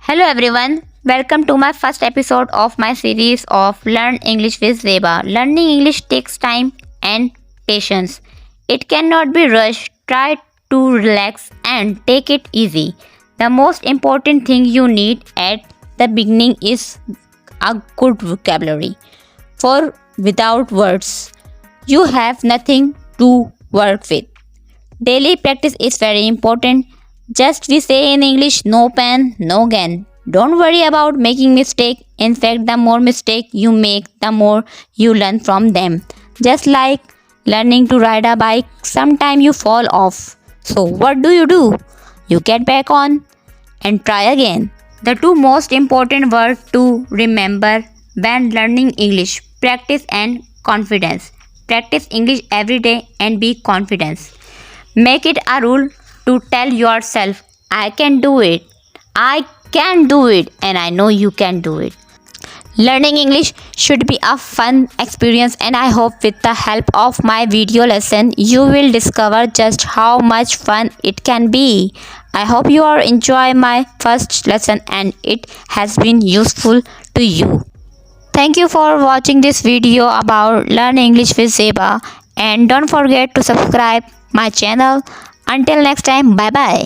Hello everyone, welcome to my first episode of my series of Learn English with Zeba. Learning English takes time and patience. It cannot be rushed. Try to relax and take it easy. The most important thing you need at the beginning is a good vocabulary. For without words, you have nothing to work with. Daily practice is very important. Just we say in English, no pain, no gain. Don't worry about making mistake. In fact, the more mistake you make, the more you learn from them. Just like learning to ride a bike, sometime you fall off. So what do? You get back on and try again. The two most important words to remember when learning English, practice and confidence. Practice English every day and be confident. Make it a rule to tell yourself, I can do it. I can do it and I know you can do it. Learning English should be a fun experience and I hope with the help of my video lesson you will discover just how much fun it can be. I hope you are enjoy my first lesson and it has been useful to you. Thank you for watching this video about Learn English with Zeba and don't forget to subscribe my channel. Until next time, bye bye.